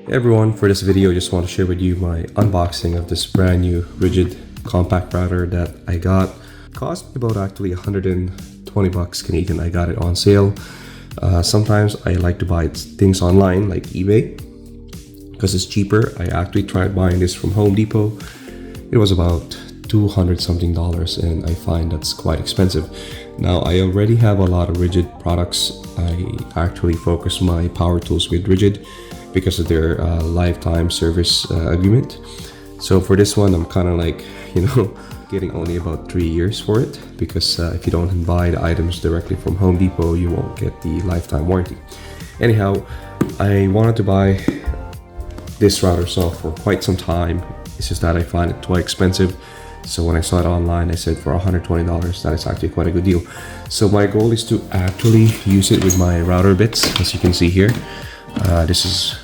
Hey everyone, for this video I just want to share with you my unboxing of this brand new Ridgid compact router that I got. It cost me about actually 120 bucks Canadian. I got it on sale. Sometimes I like to buy things online like eBay because it's cheaper. I actually tried buying this from Home Depot. It was about 200 something dollars and I find that's quite expensive. Now I already have a lot of Ridgid products. I actually focus my Powertools with Ridgid because of their lifetime service agreement. So for this one, I'm kind of like, getting only about 3 years for it, because if you don't buy the items directly from Home Depot, you won't get the lifetime warranty. Anyhow, I wanted to buy this router saw for quite some time. It's just that I find it quite expensive. So when I saw it online, I said for $120, that is actually quite a good deal. So my goal is to actually use it with my router bits, as you can see here. This is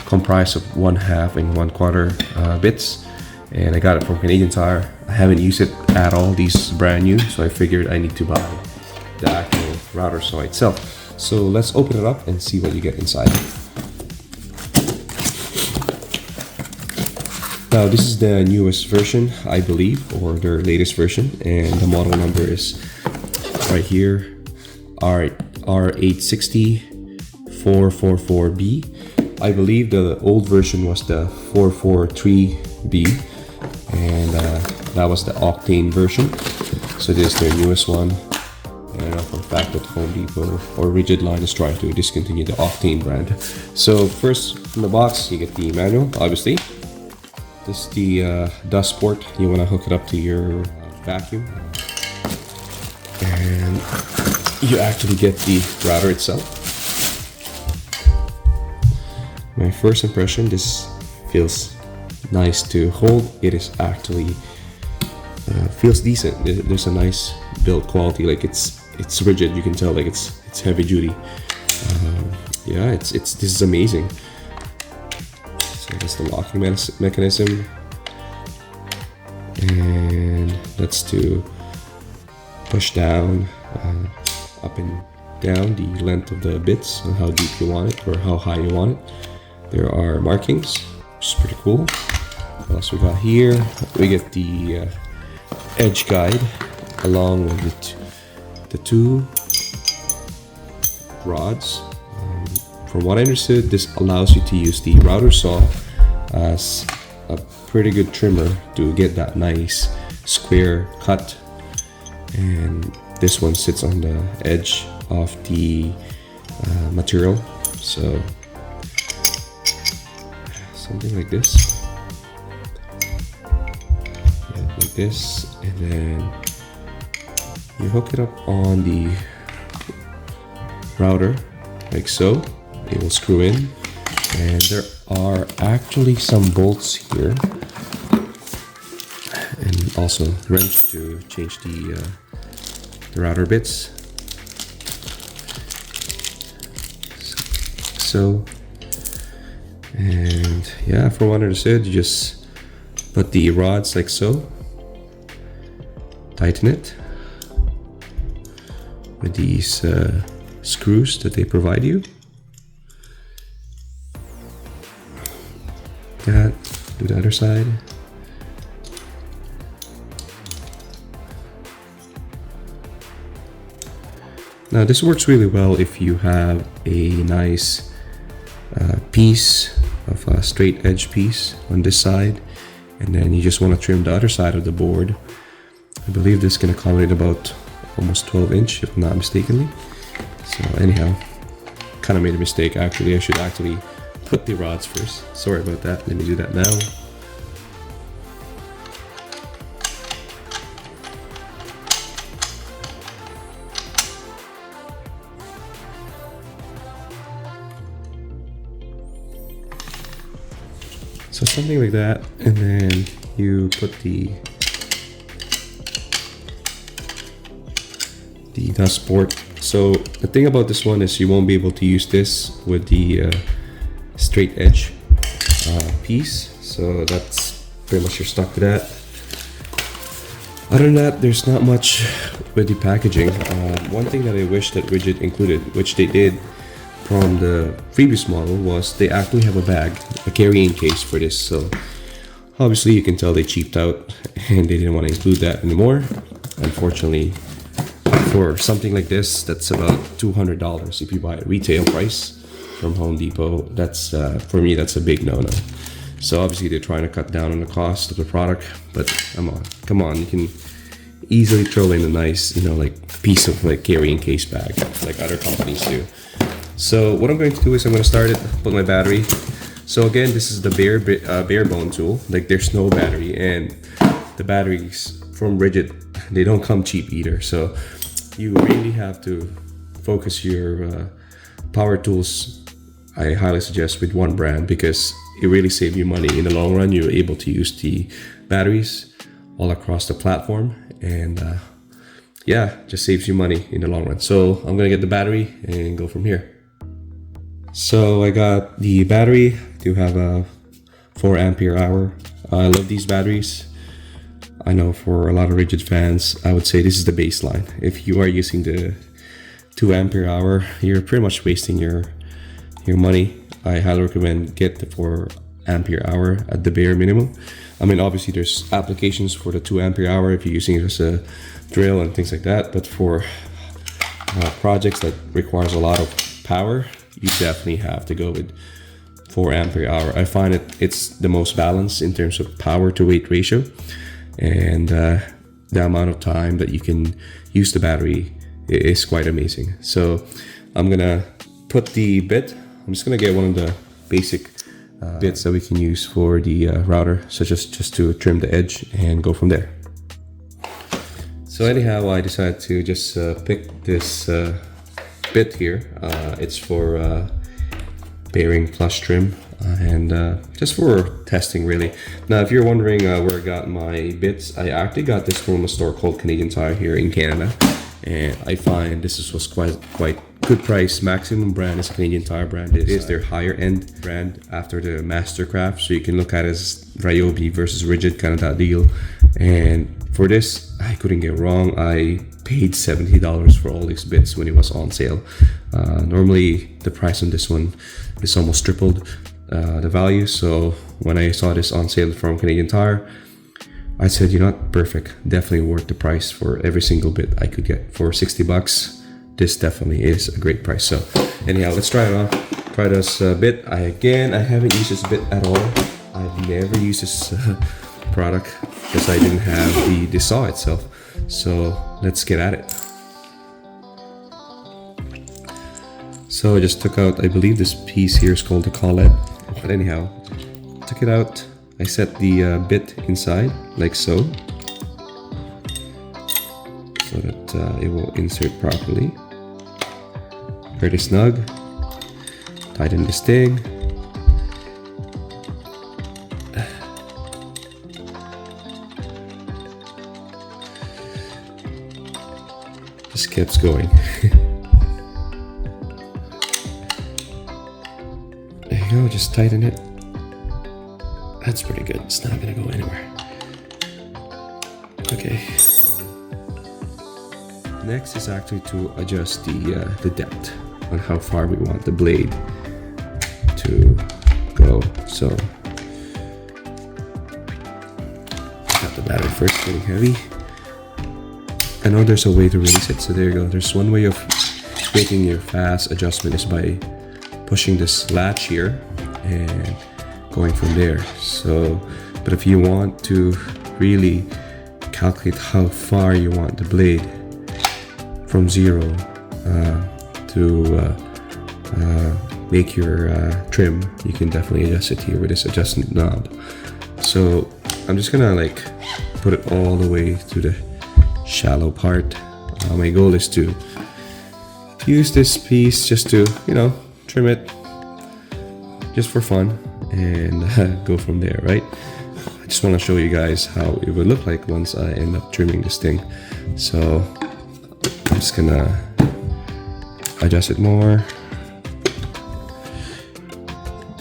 comprised of 1/2 and 1/4 bits, and I got it from Canadian Tire. I haven't used it at all. These is brand new, so I figured I need to buy the actual router saw itself. So let's open it up and see what you get inside. Now this is the newest version, I believe, or their latest version, and the model number is right here, R860444B. I believe the old version was the 443B, and that was the octane version. So this is their newest one. And I know for a fact that Home Depot or Ridgid line is trying to discontinue the octane brand. So first in the box, you get the manual, obviously. This is the dust port. You want to hook it up to your vacuum, and you actually get the router itself. My first impression, this feels nice to hold. It is actually feels decent. There's a nice build quality. Like it's rigid. You can tell like it's heavy duty. Yeah, this is amazing. So that's the locking mechanism, and that's to push down, up and down the length of the bits and how deep you want it or how high you want it. There are markings, which is pretty cool. What else we got here? We get the edge guide along with the two rods. From what I understood, this allows you to use the router saw as a pretty good trimmer to get that nice square cut. And this one sits on the edge of the material. So something like this. Yeah, like this. And then you hook it up on the router like so. It will screw in, and there are actually some bolts here, and also wrench to change the router bits. So, and yeah, from what I understood, you just put the rods like so, tighten it with these screws that they provide you. That, do the other side. Now this works really well if you have a nice piece of a straight edge piece on this side, and then you just want to trim the other side of the board. I believe this can accommodate about almost 12" if I'm not mistakenly. So anyhow, kind of made a mistake actually. I should actually put the rods first. Sorry about that. Let me do that now. So something like that, and then you put the dust port. So the thing about this one is you won't be able to use this with the straight edge piece, so that's pretty much you're stuck with that. Other than that, there's not much with the packaging. One thing that I wish that Ridgid included, which they did, from the previous model was they actually have a bag, a carrying case for this. So obviously you can tell they cheaped out and they didn't want to include that anymore. Unfortunately, for something like this, that's about $200 if you buy a retail price from Home Depot. That's for me, that's a big no-no. So obviously they're trying to cut down on the cost of the product, but come on, you can easily throw in a nice, you know, like piece of like carrying case bag like other companies do. So what I'm going to do is I'm going to start it, put my battery. So again, this is the bare bone tool. Like there's no battery, and the batteries from Ridgid, they don't come cheap either. So you really have to focus your Powertools. I highly suggest with one brand because it really saves you money in the long run. You're able to use the batteries all across the platform, and yeah, just saves you money in the long run. So I'm gonna get the battery and go from here. So I got the battery. I do have a 4 ampere hour. I love these batteries. I know for a lot of Ridgid fans, I would say this is the baseline. If you are using the 2 ampere hour, you're pretty much wasting your money. I highly recommend get the 4 ampere hour at the bare minimum. I mean, obviously there's applications for the 2 ampere hour if you're using it as a drill and things like that, but for projects that requires a lot of power, you definitely have to go with 4 ampere hour. I find it's the most balanced in terms of power to weight ratio, and the amount of time that you can use the battery is quite amazing. So I'm gonna put the bit. I'm just gonna get one of the basic bits that we can use for the router, such as just to trim the edge and go from there. So anyhow, I decided to just pick this bit here. It's for bearing plus trim and just for testing really. Now if you're wondering where I got my bits, I actually got this from a store called Canadian Tire here in Canada, and I find this was quite good price. Maximum brand is a Canadian Tire brand. It is their higher end brand after the Mastercraft, so you can look at it as Ryobi versus Ridgid, kind of that deal. And for this, I couldn't get wrong. I paid $70 for all these bits when it was on sale. Normally the price on this one is almost tripled the value. So when I saw this on sale from Canadian Tire, I said, you know what, perfect, definitely worth the price for every single bit I could get. For 60 bucks, this definitely is a great price. So anyhow, let's try it on. Try this bit. I haven't used this bit at all. I've never used this product because I didn't have the saw itself. So let's get at it. So I just took out, I believe this piece here is called the collet. But anyhow, took it out. I set the bit inside like so that it will insert properly. Pretty snug. Tighten this thing. Just keeps going. There you go, just tighten it. That's pretty good. It's not gonna go anywhere. Okay. Next is actually to adjust the depth on how far we want the blade to go. So got the battery first, getting heavy. I know there's a way to release it, so there you go. There's one way of making your fast adjustment is by pushing this latch here and going from there. So, but if you want to really calculate how far you want the blade from 0 to make your trim, you can definitely adjust it here with this adjustment knob. So I'm just gonna like put it all the way to the shallow part. My goal is to use this piece just to, you know, trim it just for fun and go from there, right? I just want to show you guys how it would look like once I end up trimming this thing. So I'm just gonna adjust it more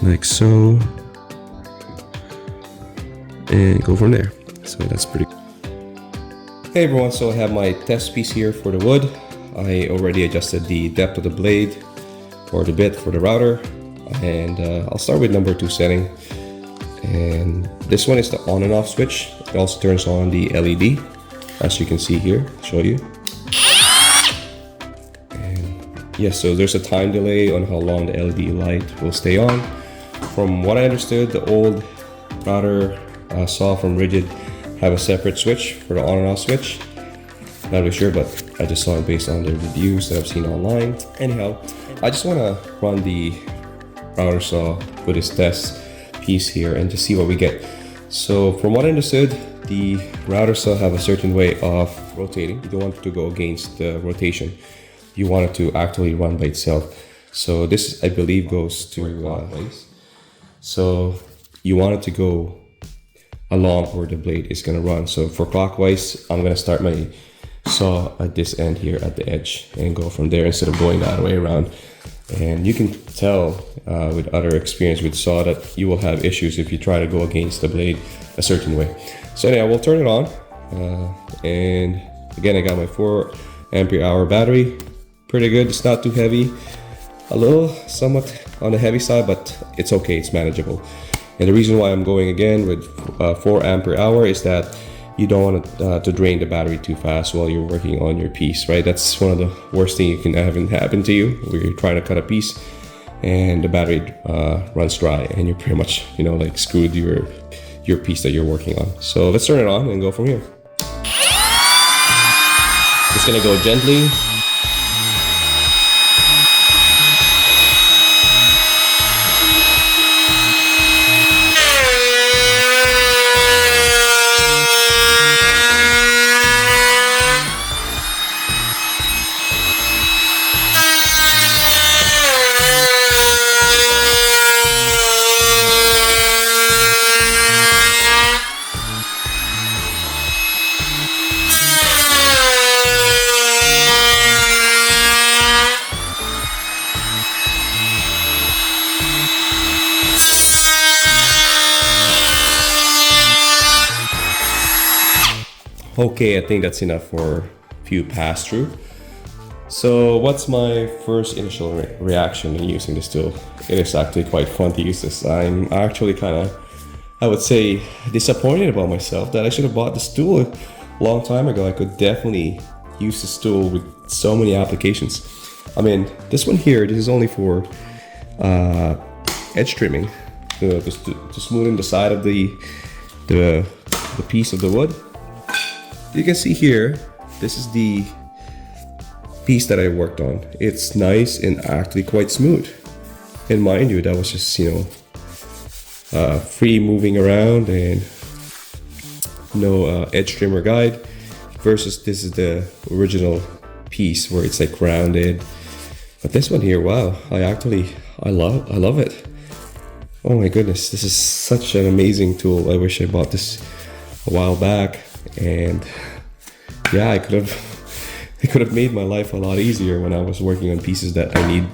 like so and go from there. So that's pretty cool. Hey everyone, so I have my test piece here for the wood. I already adjusted the depth of the blade or the bit for the router, and I'll start with number 2 setting. And this one is the on and off switch. It also turns on the LED, as you can see here. I'll show you. And yes, so there's a time delay on how long the LED light will stay on. From what I understood, the old router I saw from Ridgid have a separate switch for the on and off switch. Not really sure, but I just saw it based on the reviews that I've seen online. Anyhow, I just want to run the router saw with this test piece here and just see what we get. So from what I understood, the router saw have a certain way of rotating. You don't want it to go against the rotation. You want it to actually run by itself. So this, I believe, goes to clockwise. So you want it to go along where the blade is going to run. So for clockwise, I'm going to start my saw at this end here at the edge and go from there instead of going that way around. And you can tell with other experience with saw that you will have issues if you try to go against the blade a certain way. So anyway, we'll turn it on. And again, I got my 4 ampere hour battery. Pretty good, it's not too heavy. A little somewhat on the heavy side, but it's okay, it's manageable. And the reason why I'm going again with 4 ampere hour is that you don't want to drain the battery too fast while you're working on your piece, right? That's one of the worst things you can have happen to you, where you're trying to cut a piece and the battery runs dry and you're pretty much, you know, like screwed your piece that you're working on. So let's turn it on and go from here. Just gonna go gently. Okay, I think that's enough for a few pass through. So what's my first initial reaction in using this tool? It is actually quite fun to use this. I'm actually kind of, I would say, disappointed about myself that I should have bought this tool a long time ago. I could definitely use this tool with so many applications. I mean, this one here, this is only for edge trimming, just to smoothen the side of the piece of the wood. You can see here, this is the piece that I worked on. It's nice and actually quite smooth. And mind you, that was just, you know, free moving around and no edge trimmer guide, versus this is the original piece where it's like rounded. But this one here, wow, I love it. Oh my goodness, this is such an amazing tool. I wish I bought this a while back. And yeah, it could have made my life a lot easier when I was working on pieces that I need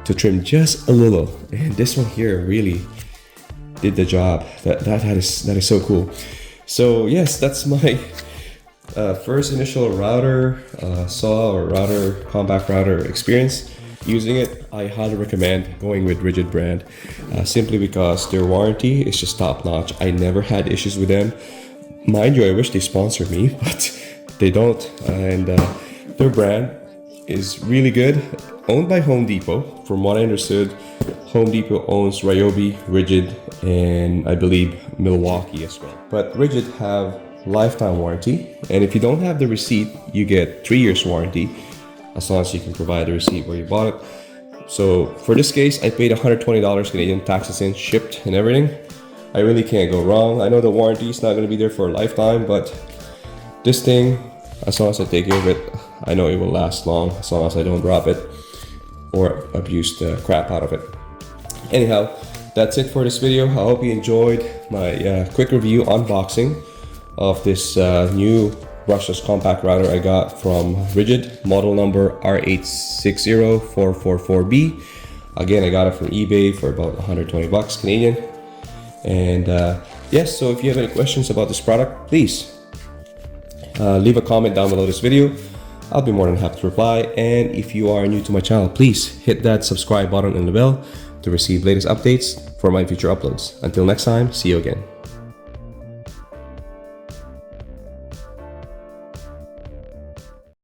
to trim just a little. And this one here really did the job. That is so cool. So yes, that's my first initial router saw or compact router experience. Using it, I highly recommend going with Ridgid brand, simply because their warranty is just top notch. I never had issues with them. Mind you, I wish they sponsored me, but they don't. And their brand is really good. Owned by Home Depot. From what I understood, Home Depot owns Ryobi, Ridgid, and I believe Milwaukee as well. But Ridgid have lifetime warranty, and if you don't have the receipt, you get 3 years warranty, as long as you can provide the receipt where you bought it. So for this case, I paid $120 Canadian, taxes in, shipped, and everything. I really can't go wrong. I know the warranty is not going to be there for a lifetime, but this thing, as long as I take care of it, I know it will last long, as long as I don't drop it or abuse the crap out of it. Anyhow, that's it for this video. I hope you enjoyed my quick review unboxing of this new brushless compact router I got from Ridgid, model number R860444B. Again, I got it from eBay for about 120 bucks Canadian. And yes, so if you have any questions about this product, please leave a comment down below this video. I'll be more than happy to reply. And if you are new to my channel, please hit that subscribe button and the bell to receive latest updates for my future uploads. Until next time, see you again.